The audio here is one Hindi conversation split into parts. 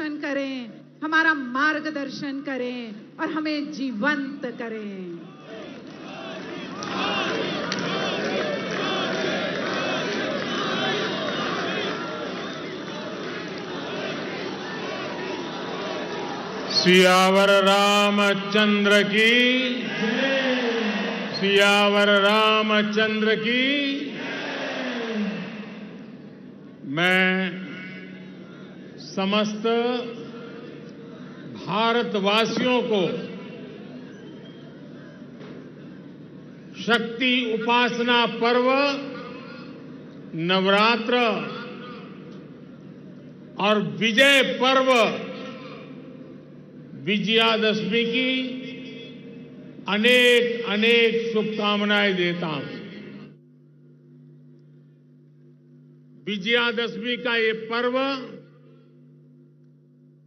दर्शन करें, हमारा मार्गदर्शन करें और हमें जीवंत करें। सियावर रामचंद्र की, सियावर रामचंद्र की। मैं समस्त भारतवासियों को शक्ति उपासना पर्व नवरात्र और विजय पर्व विजयादशमी की अनेक अनेक शुभकामनाएं देता हूं। विजयादशमी का ये पर्व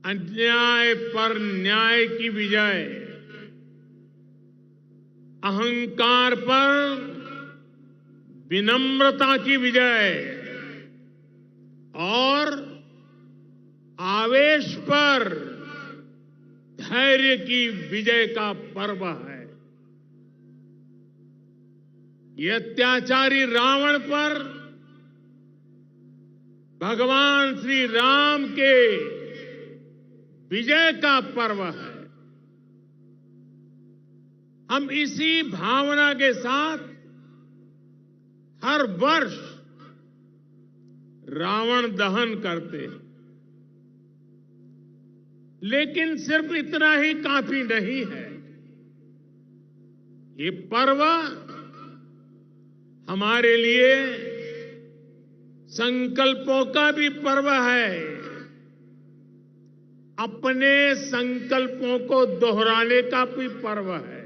अन्याय पर न्याय की विजय, अहंकार पर विनम्रता की विजय और आवेश पर धैर्य की विजय का पर्व है। ये अत्याचारी रावण पर भगवान श्री राम के विजय का पर्व है। हम इसी भावना के साथ हर वर्ष रावण दहन करते हैं, लेकिन सिर्फ इतना ही काफी नहीं है। ये पर्व हमारे लिए संकल्पों का भी पर्व है। अपने संकल्पों को दोहराने का भी पर्व है।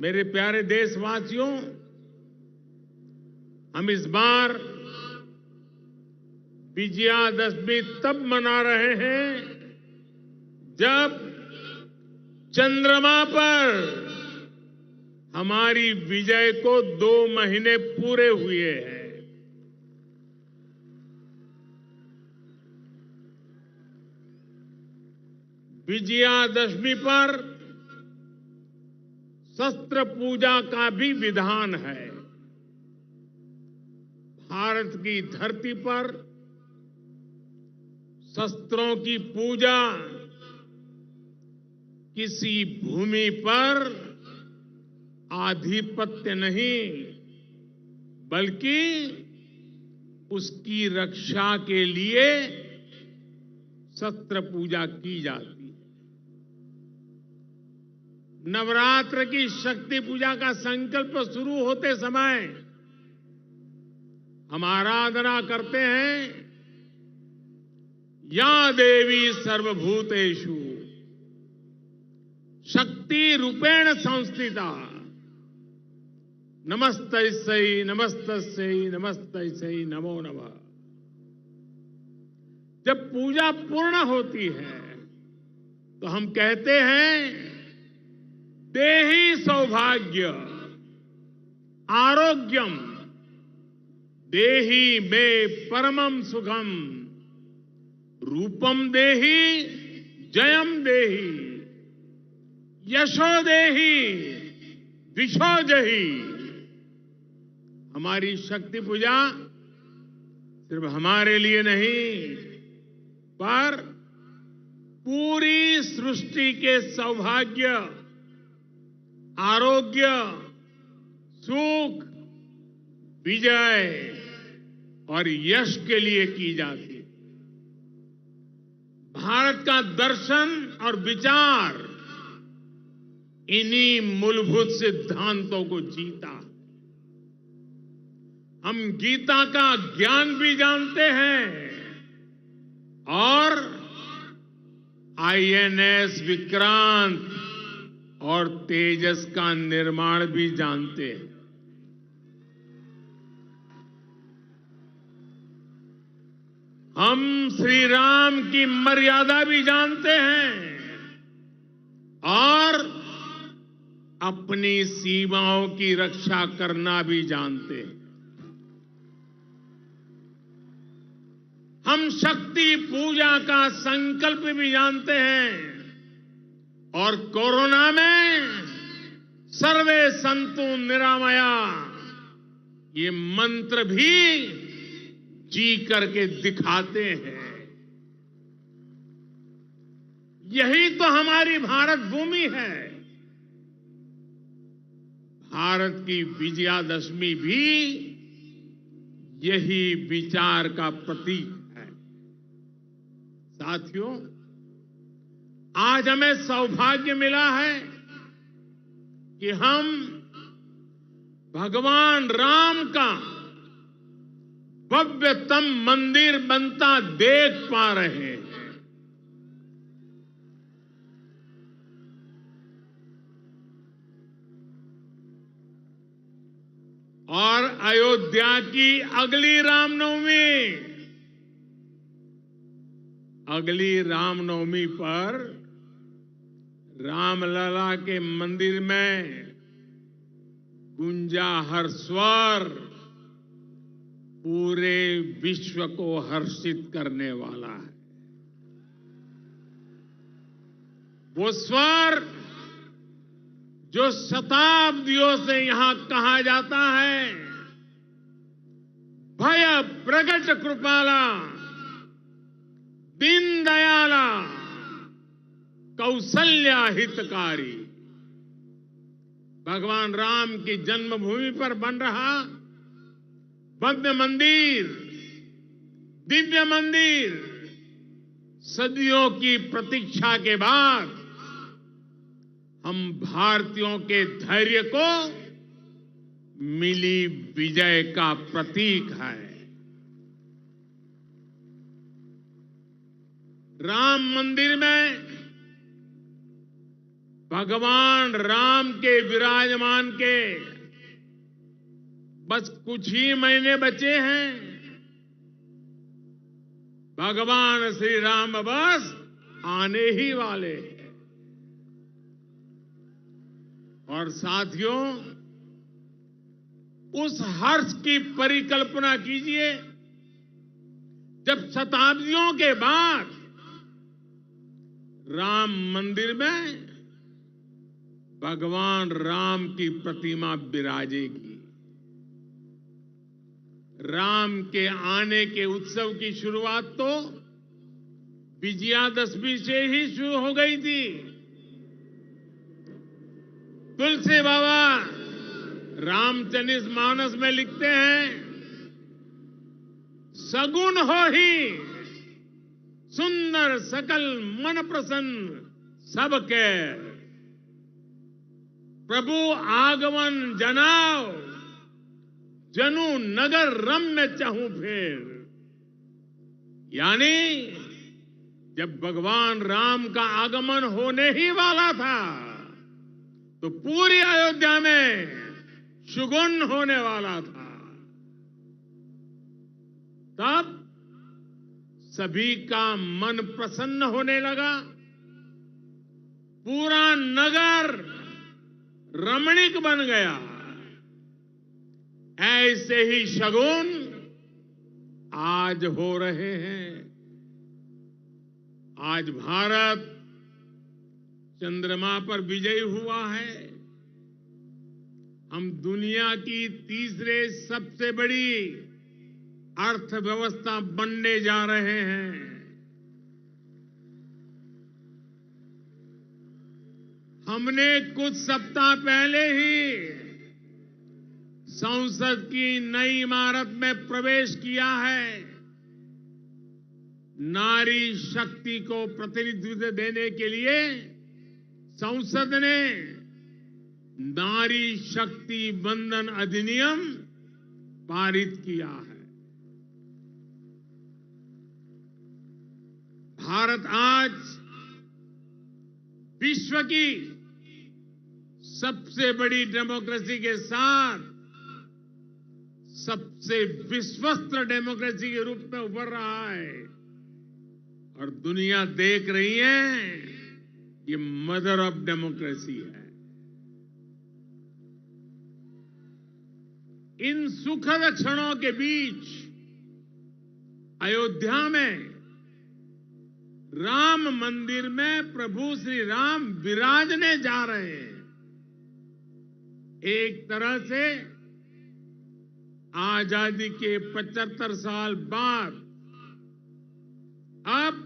मेरे प्यारे देशवासियों, हम इस बार विजयादशमी तब मना रहे हैं जब चंद्रमा पर हमारी विजय को 2 महीने पूरे हुए हैं। विजयादशमी पर शस्त्र पूजा का भी विधान है। भारत की धरती पर शस्त्रों की पूजा किसी भूमि पर आधिपत्य नहीं, बल्कि उसकी रक्षा के लिए शस्त्र पूजा की जाती है। नवरात्र की शक्ति पूजा का संकल्प शुरू होते समय हम आराधना करते हैं, या देवी सर्वभूतेषु शक्ति रूपेण संस्थिता नमस्तस्यै नमस्तस्यै नमस्तस्यै नमो नमः। जब पूजा पूर्ण होती है तो हम कहते हैं, देहि सौभाग्य आरोग्यम देहि मे परमम सुखम रूपम देहि जयम देहि यशो देहि विशो जहि। हमारी शक्ति पूजा सिर्फ हमारे लिए नहीं, पर पूरी सृष्टि के सौभाग्य, आरोग्य, सुख, विजय और यश के लिए की जाती है। भारत का दर्शन और विचार इन्हीं मूलभूत सिद्धांतों को जीता। हम गीता का ज्ञान भी जानते हैं और आईएनएस विक्रांत और तेजस का निर्माण भी जानते हैं। हम श्री राम की मर्यादा भी जानते हैं और अपनी सीमाओं की रक्षा करना भी जानते हैं। हम शक्ति पूजा का संकल्प भी जानते हैं और कोरोना में सर्वे संतु निरामया ये मंत्र भी जी करके दिखाते हैं। यही तो हमारी भारत भूमि है। भारत की विजयादशमी भी यही विचार का प्रतीक है। साथियों, आज हमें सौभाग्य मिला है कि हम भगवान राम का भव्यतम मंदिर बनता देख पा रहे हैं। और अयोध्या की अगली रामनवमी पर रामलला के मंदिर में गूंजा हर स्वर पूरे विश्व को हर्षित करने वाला है। वो स्वर जो शताब्दियों से यहां कहा जाता है, भय प्रगट कृपाला दीन दयाला कौशल्या हितकारी। भगवान राम की जन्मभूमि पर बन रहा भव्य मंदिर, दिव्य मंदिर, सदियों की प्रतीक्षा के बाद हम भारतीयों के धैर्य को मिली विजय का प्रतीक है। राम मंदिर में भगवान राम के विराजमान के बस कुछ ही महीने बचे हैं। भगवान श्री राम बस आने ही वाले हैं। और साथियों, उस हर्ष की परिकल्पना कीजिए जब शताब्दियों के बाद राम मंदिर में भगवान राम की प्रतिमा विराजेगी। राम के आने के उत्सव की शुरुआत तो विजयादशमी से ही शुरू हो गई थी। तुलसी बाबा रामचरित मानस में लिखते हैं, सगुन हो ही सुंदर सकल मन प्रसन्न सबके, प्रभु आगमन जनाओ जनु नगर रम्य चहु फेर। यानी जब भगवान राम का आगमन होने ही वाला था तो पूरी अयोध्या में शुगुन होने वाला था। तब सभी का मन प्रसन्न होने लगा। पूरा नगर रमणीक बन गया। ऐसे ही शगुन आज हो रहे हैं। आज भारत चंद्रमा पर विजयी हुआ है। हम दुनिया की तीसरे सबसे बड़ी अर्थव्यवस्था बनने जा रहे हैं। हमने कुछ सप्ताह पहले ही संसद की नई इमारत में प्रवेश किया है। नारी शक्ति को प्रतिनिधित्व देने के लिए संसद ने नारी शक्ति बंधन अधिनियम पारित किया है। भारत आज विश्व की सबसे बड़ी डेमोक्रेसी के साथ सबसे विश्वस्त डेमोक्रेसी के रूप में उभर रहा है। और दुनिया देख रही है ये मदर ऑफ डेमोक्रेसी है। इन सुखद क्षणों के बीच अयोध्या में राम मंदिर में प्रभु श्री राम विराजने जा रहे हैं। एक तरह से आजादी के 75 साल बाद अब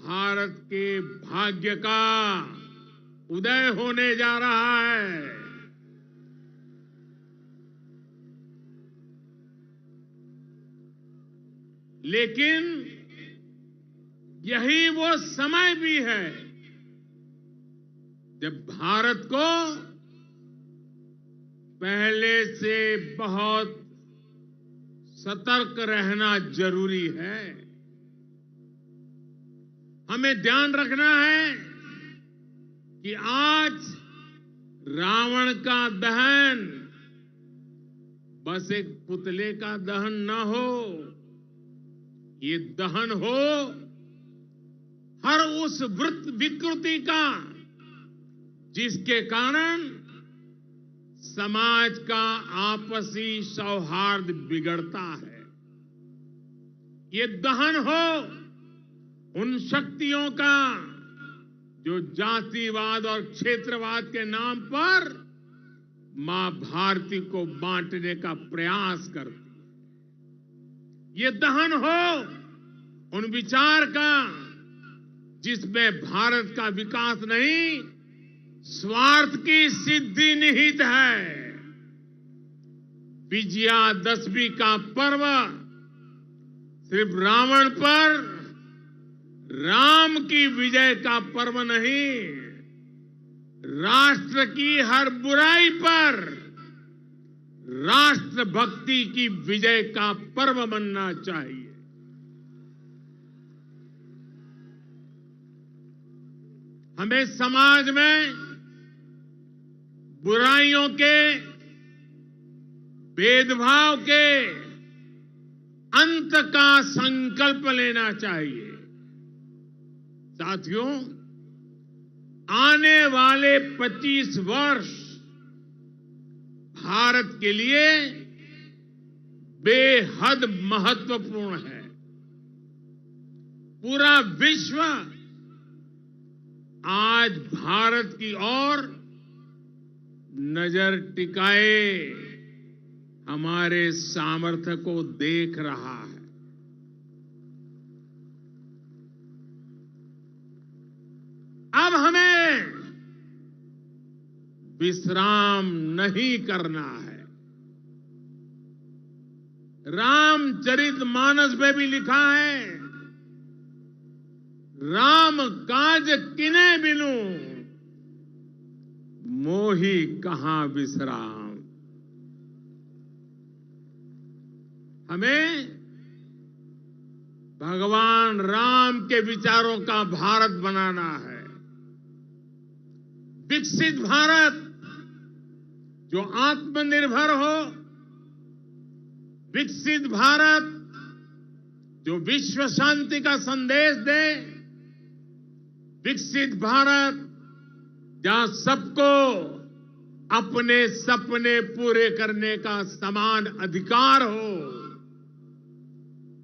भारत के भाग्य का उदय होने जा रहा है। लेकिन यही वो समय भी है जब भारत को पहले से बहुत सतर्क रहना जरूरी है। हमें ध्यान रखना है कि आज रावण का दहन बस एक पुतले का दहन न हो, ये दहन हो हर उस विकृति का जिसके कारण समाज का आपसी सौहार्द बिगड़ता है। ये दहन हो उन शक्तियों का जो जातिवाद और क्षेत्रवाद के नाम पर मां भारती को बांटने का प्रयास करती है। ये दहन हो उन विचार का जिसमें भारत का विकास नहीं, स्वार्थ की सिद्धि निहित है। विजयादशमी का पर्व सिर्फ रावण पर राम की विजय का पर्व नहीं, राष्ट्र की हर बुराई पर राष्ट्रभक्ति की विजय का पर्व बनना चाहिए। हमें समाज में बुराइयों के, भेदभाव के अंत का संकल्प लेना चाहिए। साथियों, आने वाले 25 वर्ष भारत के लिए बेहद महत्वपूर्ण है। पूरा विश्व आज भारत की ओर नजर टिकाए हमारे सामर्थ्य को देख रहा है। अब हमें विश्राम नहीं करना है। रामचरितमानस में भी लिखा है, राम काज किने बिनु मोही कहां विश्राम। हमें भगवान राम के विचारों का भारत बनाना है। विकसित भारत जो आत्मनिर्भर हो, विकसित भारत जो विश्व शांति का संदेश दे, विकसित भारत जहां सबको अपने सपने पूरे करने का समान अधिकार हो,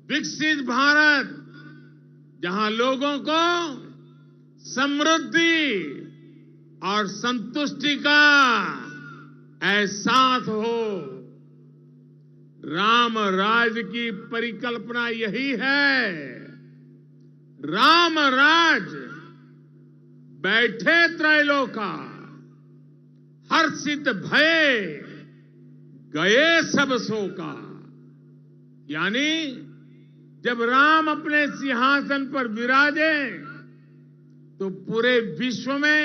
विकसित भारत जहां लोगों को समृद्धि और संतुष्टि का एहसास हो। राम राज्य की परिकल्पना यही है। राम राज्य बैठे त्रैलोका, हर्षित भये गए सब शोका। यानी जब राम अपने सिंहासन पर विराजे तो पूरे विश्व में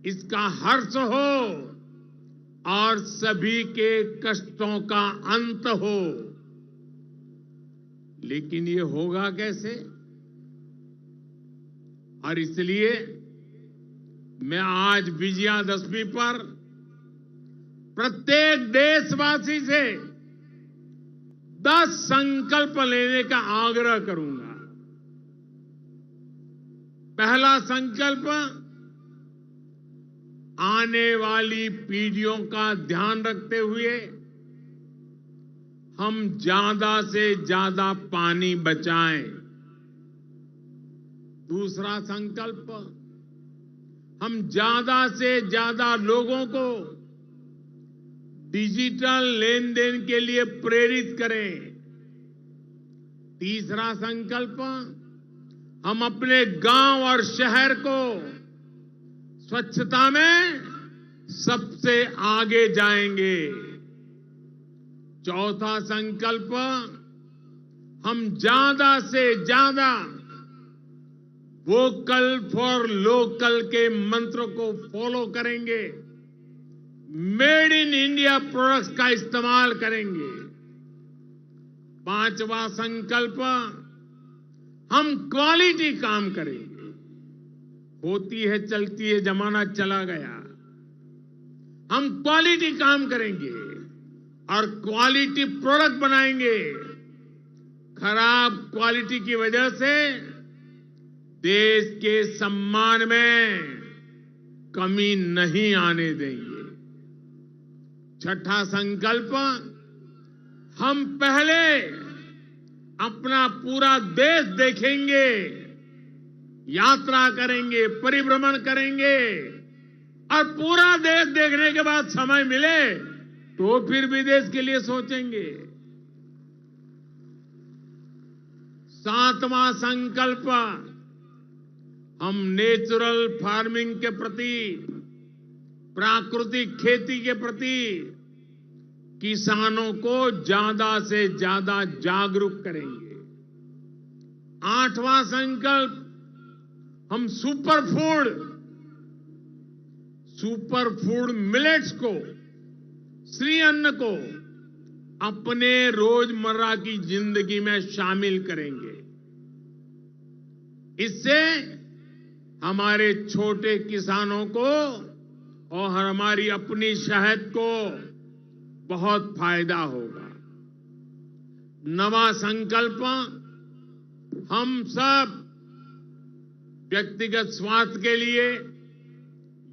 इसका हर्ष हो और सभी के कष्टों का अंत हो। लेकिन ये होगा कैसे? और इसलिए मैं आज विजयादशमी पर प्रत्येक देशवासी से 10 संकल्प लेने का आग्रह करूंगा। पहला संकल्प, आने वाली पीढ़ियों का ध्यान रखते हुए हम ज्यादा से ज्यादा पानी बचाएं। दूसरा संकल्प, हम ज्यादा से ज्यादा लोगों को डिजिटल लेन देन के लिए प्रेरित करें। तीसरा संकल्प, हम अपने गांव और शहर को स्वच्छता में सबसे आगे जाएंगे। चौथा संकल्प, हम ज्यादा से ज्यादा वोकल फॉर लोकल के मंत्र को फॉलो करेंगे। मेड इन इंडिया प्रोडक्ट्स का इस्तेमाल करेंगे। पांचवा संकल्प, हम क्वालिटी काम करेंगे। होती है चलती है, जमाना चला गया। हम क्वालिटी काम करेंगे और क्वालिटी प्रोडक्ट बनाएंगे। खराब क्वालिटी की वजह से देश के सम्मान में कमी नहीं आने देंगे। छठा संकल्प, हम पहले अपना पूरा देश देखेंगे, यात्रा करेंगे, परिभ्रमण करेंगे और पूरा देश देखने के बाद समय मिले तो फिर विदेश के लिए सोचेंगे। सातवां संकल्प, हम नेचुरल फार्मिंग के प्रति, प्राकृतिक खेती के प्रति किसानों को ज्यादा से ज्यादा जागरूक करेंगे। आठवां संकल्प, हम सुपर फूड मिलेट्स को, श्री अन्न को अपने रोजमर्रा की जिंदगी में शामिल करेंगे। इससे हमारे छोटे किसानों को और हमारी अपनी शहद को बहुत फायदा होगा। नवा संकल्प, हम सब व्यक्तिगत स्वास्थ्य के लिए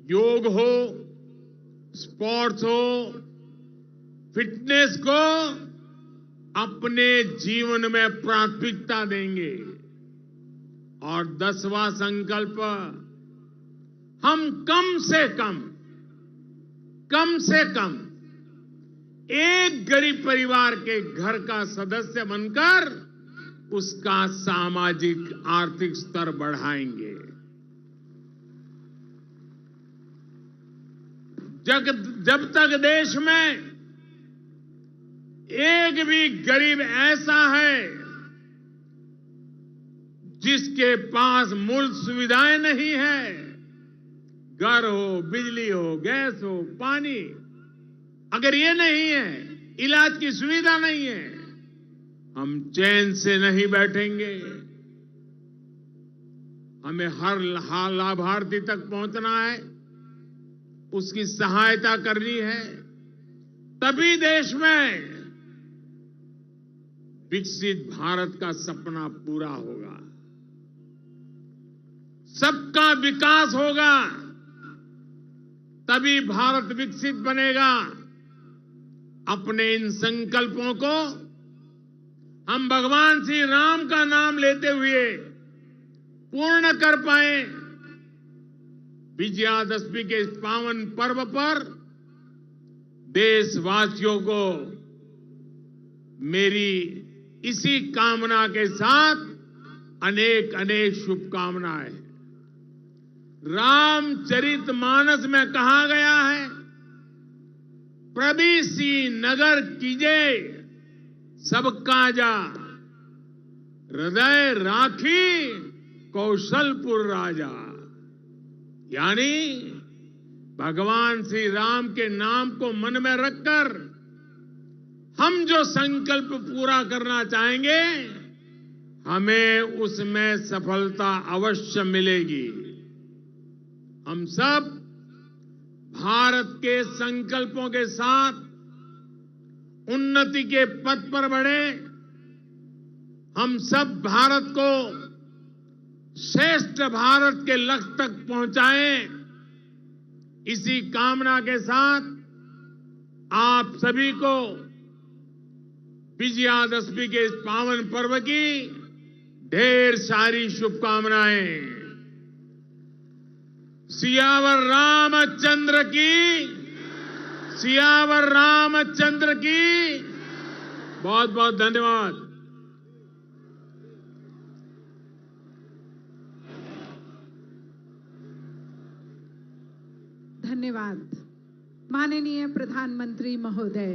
योग हो, स्पोर्ट्स हो, फिटनेस को अपने जीवन में प्राथमिकता देंगे। और 10वां संकल्प, हम कम से कम एक गरीब परिवार के घर का सदस्य बनकर उसका सामाजिक आर्थिक स्तर बढ़ाएंगे। जब तक देश में एक भी गरीब ऐसा है जिसके पास मूल सुविधाएं नहीं है, घर हो, बिजली हो, गैस हो, पानी, अगर ये नहीं है, इलाज की सुविधा नहीं है, हम चैन से नहीं बैठेंगे। हमें हर लाभार्थी तक पहुंचना है, उसकी सहायता करनी है, तभी देश में विकसित भारत का सपना पूरा होगा, सबका विकास होगा, तभी भारत विकसित बनेगा। अपने इन संकल्पों को हम भगवान श्री राम का नाम लेते हुए पूर्ण कर पाए। विजयादशमी के इस पावन पर्व पर देशवासियों को मेरी इसी कामना के साथ अनेक अनेक शुभकामनाएं। रामचरितमानस में कहा गया है, प्रविसी नगर कीजे सब काजा, हृदय राखी कौशलपुर राजा। यानी भगवान श्री राम के नाम को मन में रखकर हम जो संकल्प पूरा करना चाहेंगे, हमें उसमें सफलता अवश्य मिलेगी। हम सब भारत के संकल्पों के साथ उन्नति के पथ पर बढ़े। हम सब भारत को श्रेष्ठ भारत के लक्ष्य तक पहुंचाएं। इसी कामना के साथ आप सभी को विजयादशमी के इस पावन पर्व की ढेर सारी शुभकामनाएं। सियावर रामचंद्र की, सियावर रामचंद्र की। बहुत बहुत धन्यवाद। धन्यवाद माननीय प्रधानमंत्री महोदय।